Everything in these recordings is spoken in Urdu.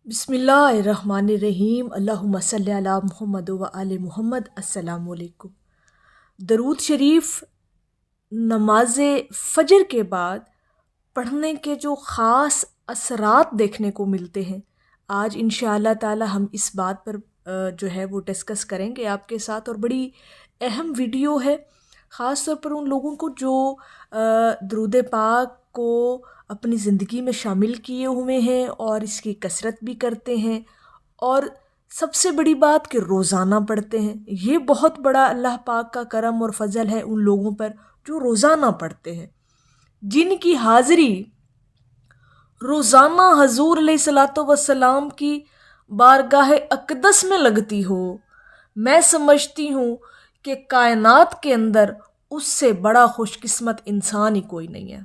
بسم اللہ الرحمن الرحیم، اللہم صلی علی محمد و آل محمد۔ السلام علیکم۔ درود شریف نماز فجر کے بعد پڑھنے کے جو خاص اثرات دیکھنے کو ملتے ہیں، آج انشاءاللہ تعالی ہم اس بات پر جو ہے وہ ڈسکس کریں گے آپ کے ساتھ، اور بڑی اہم ویڈیو ہے خاص طور پر ان لوگوں کو جو درود پاک کو اپنی زندگی میں شامل کیے ہوئے ہیں اور اس کی کثرت بھی کرتے ہیں، اور سب سے بڑی بات کہ روزانہ پڑھتے ہیں۔ یہ بہت بڑا اللہ پاک کا کرم اور فضل ہے ان لوگوں پر جو روزانہ پڑھتے ہیں، جن کی حاضری روزانہ حضور علیہ الصلوۃ والسلام کی بارگاہ اقدس میں لگتی ہو۔ میں سمجھتی ہوں کہ کائنات کے اندر اس سے بڑا خوش قسمت انسان ہی کوئی نہیں ہے۔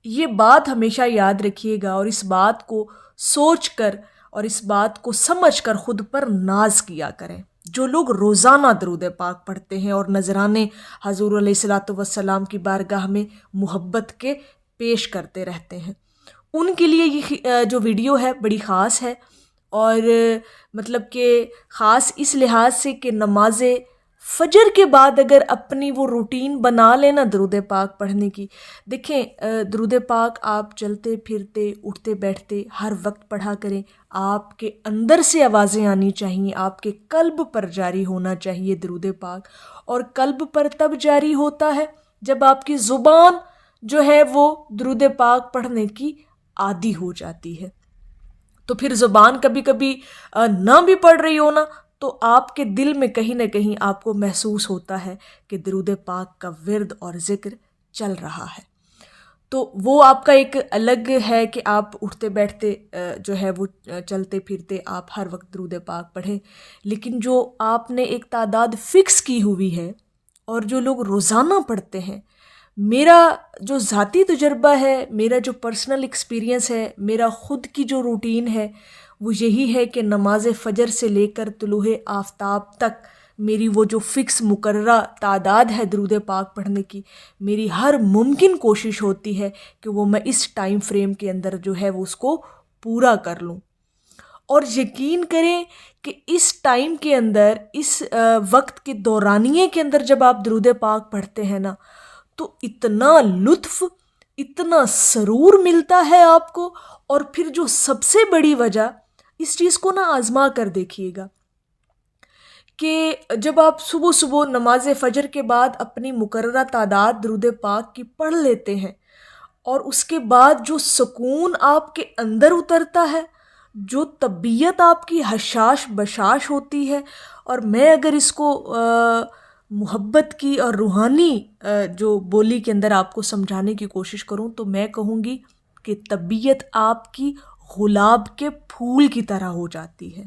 یہ بات ہمیشہ یاد رکھیے گا، اور اس بات کو سوچ کر اور اس بات کو سمجھ کر خود پر ناز کیا کریں۔ جو لوگ روزانہ درود پاک پڑھتے ہیں اور نذرانے حضور علیہ الصلوۃ والسلام کی بارگاہ میں محبت کے پیش کرتے رہتے ہیں، ان کے لیے یہ جو ویڈیو ہے بڑی خاص ہے، اور مطلب کہ خاص اس لحاظ سے کہ نماز فجر کے بعد اگر اپنی وہ روٹین بنا لینا درود پاک پڑھنے کی۔ دیکھیں، درود پاک آپ چلتے پھرتے اٹھتے بیٹھتے ہر وقت پڑھا کریں۔ آپ کے اندر سے آوازیں آنی چاہیے، آپ کے قلب پر جاری ہونا چاہیے درود پاک، اور قلب پر تب جاری ہوتا ہے جب آپ کی زبان جو ہے وہ درود پاک پڑھنے کی عادی ہو جاتی ہے۔ تو پھر زبان کبھی کبھی نہ بھی پڑھ رہی ہو نا، تو آپ کے دل میں کہیں نہ کہیں آپ کو محسوس ہوتا ہے کہ درود پاک کا ورد اور ذکر چل رہا ہے۔ تو وہ آپ کا ایک الگ ہے کہ آپ اٹھتے بیٹھتے جو ہے وہ چلتے پھرتے آپ ہر وقت درود پاک پڑھیں، لیکن جو آپ نے ایک تعداد فکس کی ہوئی ہے اور جو لوگ روزانہ پڑھتے ہیں، میرا جو ذاتی تجربہ ہے، میرا جو پرسنل ایکسپیرینس ہے، میرا خود کی جو روٹین ہے، وہ یہی ہے کہ نماز فجر سے لے کر طلوع آفتاب تک میری وہ جو فکس مقررہ تعداد ہے درود پاک پڑھنے کی، میری ہر ممکن کوشش ہوتی ہے کہ وہ میں اس ٹائم فریم کے اندر جو ہے وہ اس کو پورا کر لوں۔ اور یقین کریں کہ اس ٹائم کے اندر، اس وقت کے دورانیے کے اندر جب آپ درود پاک پڑھتے ہیں نا، تو اتنا لطف، اتنا سرور ملتا ہے آپ کو۔ اور پھر جو سب سے بڑی وجہ، اس چیز کو نا آزما کر دیکھیے گا کہ جب آپ صبح صبح نماز فجر کے بعد اپنی مقررہ تعداد درود پاک کی پڑھ لیتے ہیں، اور اس کے بعد جو سکون آپ کے اندر اترتا ہے، جو طبیعت آپ کی حشاش بشاش ہوتی ہے، اور میں اگر اس کو محبت کی اور روحانی جو بولی کے اندر آپ کو سمجھانے کی کوشش کروں، تو میں کہوں گی کہ طبیعت آپ کی گلاب کے پھول کی طرح ہو جاتی ہے،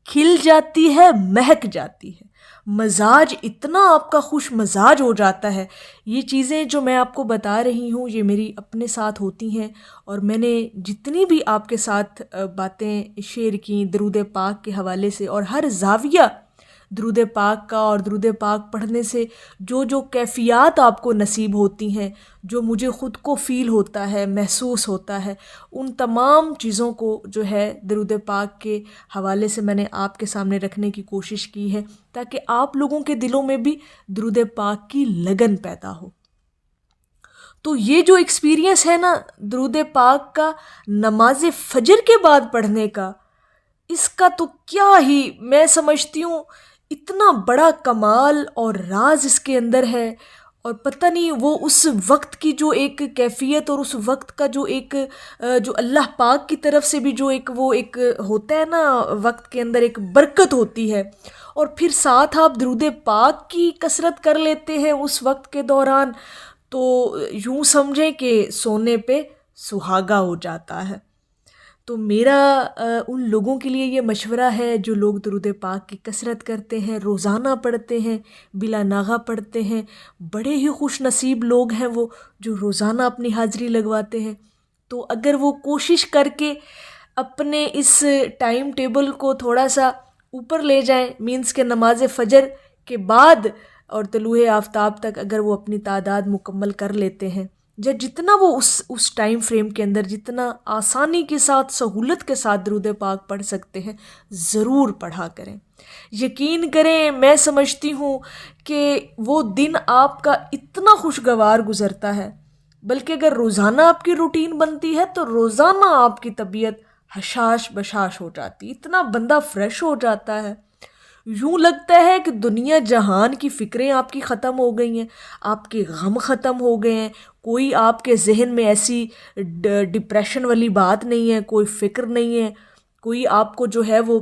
کھل جاتی ہے، مہک جاتی ہے، مزاج اتنا آپ کا خوش مزاج ہو جاتا ہے۔ یہ چیزیں جو میں آپ کو بتا رہی ہوں، یہ میری اپنے ساتھ ہوتی ہیں، اور میں نے جتنی بھی آپ کے ساتھ باتیں شیئر کی درود پاک کے حوالے سے، اور ہر زاویہ درود پاک کا اور درود پاک پڑھنے سے جو جو کیفیات آپ کو نصیب ہوتی ہیں، جو مجھے خود کو فیل ہوتا ہے، محسوس ہوتا ہے، ان تمام چیزوں کو جو ہے درود پاک کے حوالے سے میں نے آپ کے سامنے رکھنے کی کوشش کی ہے، تاکہ آپ لوگوں کے دلوں میں بھی درود پاک کی لگن پیدا ہو۔ تو یہ جو ایکسپیرینس ہے نا درود پاک کا نماز فجر کے بعد پڑھنے کا، اس کا تو کیا ہی، میں سمجھتی ہوں اتنا بڑا کمال اور راز اس کے اندر ہے، اور پتہ نہیں وہ اس وقت کی جو ایک کیفیت اور اس وقت کا جو ایک جو اللہ پاک کی طرف سے بھی جو ایک وہ ایک ہوتا ہے نا، وقت کے اندر ایک برکت ہوتی ہے، اور پھر ساتھ آپ درود پاک کی کثرت کر لیتے ہیں اس وقت کے دوران، تو یوں سمجھیں کہ سونے پہ سہاگا ہو جاتا ہے۔ تو میرا ان لوگوں کے لیے یہ مشورہ ہے جو لوگ درود پاک کی کثرت کرتے ہیں، روزانہ پڑھتے ہیں، بلا ناغہ پڑھتے ہیں، بڑے ہی خوش نصیب لوگ ہیں وہ جو روزانہ اپنی حاضری لگواتے ہیں۔ تو اگر وہ کوشش کر کے اپنے اس ٹائم ٹیبل کو تھوڑا سا اوپر لے جائیں، مینس کہ نماز فجر کے بعد اور طلوع آفتاب تک اگر وہ اپنی تعداد مکمل کر لیتے ہیں، یا جتنا وہ اس ٹائم فریم کے اندر جتنا آسانی کے ساتھ سہولت کے ساتھ درود پاک پڑھ سکتے ہیں ضرور پڑھا کریں۔ یقین کریں میں سمجھتی ہوں کہ وہ دن آپ کا اتنا خوشگوار گزرتا ہے، بلکہ اگر روزانہ آپ کی روٹین بنتی ہے تو روزانہ آپ کی طبیعت حشاش بشاش ہو جاتی، اتنا بندہ فریش ہو جاتا ہے، یوں لگتا ہے کہ دنیا جہان کی فکریں آپ کی ختم ہو گئی ہیں، آپ کے غم ختم ہو گئے ہیں، کوئی آپ کے ذہن میں ایسی ڈپریشن والی بات نہیں ہے، کوئی فکر نہیں ہے، کوئی آپ کو جو ہے وہ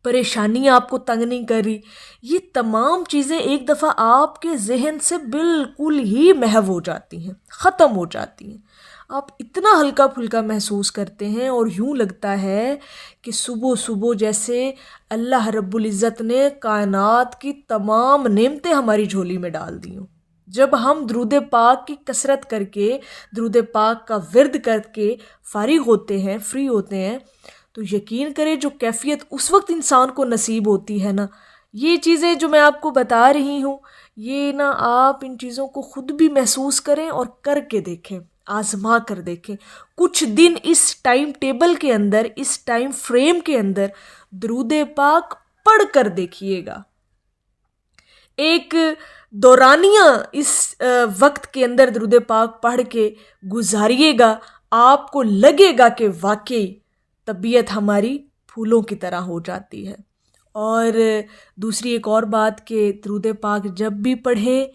پریشانی آپ کو تنگ نہیں کر رہی۔ یہ تمام چیزیں ایک دفعہ آپ کے ذہن سے بالکل ہی محو ہو جاتی ہیں، ختم ہو جاتی ہیں، آپ اتنا ہلکا پھلکا محسوس کرتے ہیں اور یوں لگتا ہے کہ صبح صبح جیسے اللہ رب العزت نے کائنات کی تمام نعمتیں ہماری جھولی میں ڈال دی ہوں۔ جب ہم درود پاک کی کثرت کر کے، درود پاک کا ورد کر کے فارغ ہوتے ہیں، فری ہوتے ہیں، تو یقین کریں جو کیفیت اس وقت انسان کو نصیب ہوتی ہے نا، یہ چیزیں جو میں آپ کو بتا رہی ہوں، یہ نا آپ ان چیزوں کو خود بھی محسوس کریں اور کر کے دیکھیں، آزما کر دیکھیں، کچھ دن اس ٹائم ٹیبل کے اندر، اس ٹائم فریم کے اندر درود پاک پڑھ کر دیکھیے گا، ایک دورانیہ اس وقت کے اندر درود پاک پڑھ کے گزاریے گا، آپ کو لگے گا کہ واقعی طبیعت ہماری پھولوں کی طرح ہو جاتی ہے۔ اور دوسری ایک اور بات کہ درود پاک جب بھی پڑھیں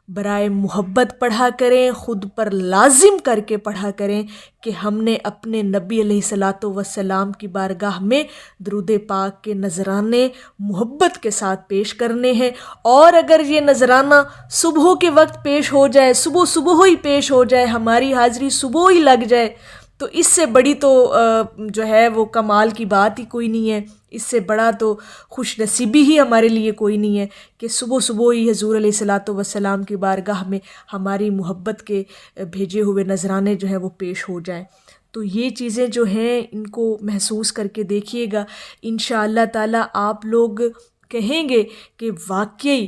برائے محبت پڑھا کریں، خود پر لازم کر کے پڑھا کریں کہ ہم نے اپنے نبی علیہ الصلاۃ والسلام کی بارگاہ میں درود پاک کے نذرانے محبت کے ساتھ پیش کرنے ہیں، اور اگر یہ نذرانہ صبح کے وقت پیش ہو جائے، صبح ہی پیش ہو جائے، ہماری حاضری صبح ہی لگ جائے، تو اس سے بڑی تو جو ہے وہ کمال کی بات ہی کوئی نہیں ہے، اس سے بڑا تو خوش نصیبی ہی ہمارے لیے کوئی نہیں ہے کہ صبح ہی حضور علیہ الصلاۃ والسلام کی بارگاہ میں ہماری محبت کے بھیجے ہوئے نذرانے جو ہیں وہ پیش ہو جائیں۔ تو یہ چیزیں جو ہیں ان کو محسوس کر کے دیکھیے گا، انشاءاللہ تعالی آپ لوگ کہیں گے کہ واقعی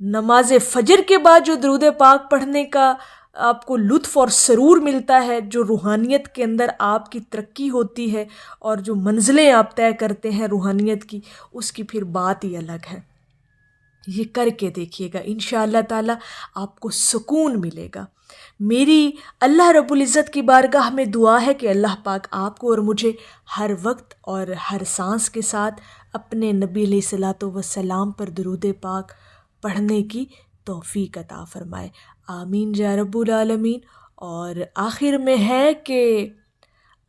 نماز فجر کے بعد جو درود پاک پڑھنے کا آپ کو لطف اور سرور ملتا ہے، جو روحانیت کے اندر آپ کی ترقی ہوتی ہے اور جو منزلیں آپ طے کرتے ہیں روحانیت کی، اس کی پھر بات ہی الگ ہے۔ یہ کر کے دیکھیے گا، انشاءاللہ تعالی آپ کو سکون ملے گا۔ میری اللہ رب العزت کی بارگاہ میں دعا ہے کہ اللہ پاک آپ کو اور مجھے ہر وقت اور ہر سانس کے ساتھ اپنے نبی علیہ الصلاۃ والسلام پر درود پاک پڑھنے کی توفیق عطا فرمائے، آمین یا رب العالمین۔ اور آخر میں ہے کہ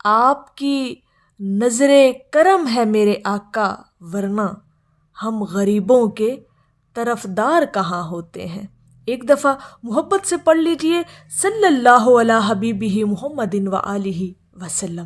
آپ کی نظر کرم ہے میرے آقا، ورنہ ہم غریبوں کے طرفدار کہاں ہوتے ہیں۔ ایک دفعہ محبت سے پڑھ لیجئے، صلی اللہ علی حبیبہ محمد و آلہ وسلم۔